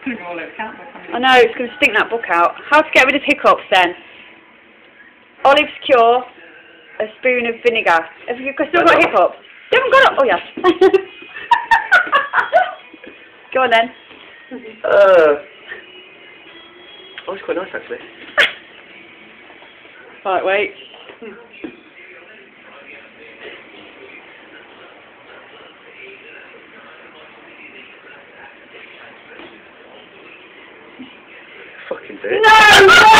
It's going to go all over counter. I know, it's going to stink that book out. How to get rid of hiccups then? Olives cure, a spoon of vinegar. Have you still got hiccups? You haven't got it? Oh, yeah. Go on then. Oh, it's quite nice actually. Right, wait. Fucking do it. No!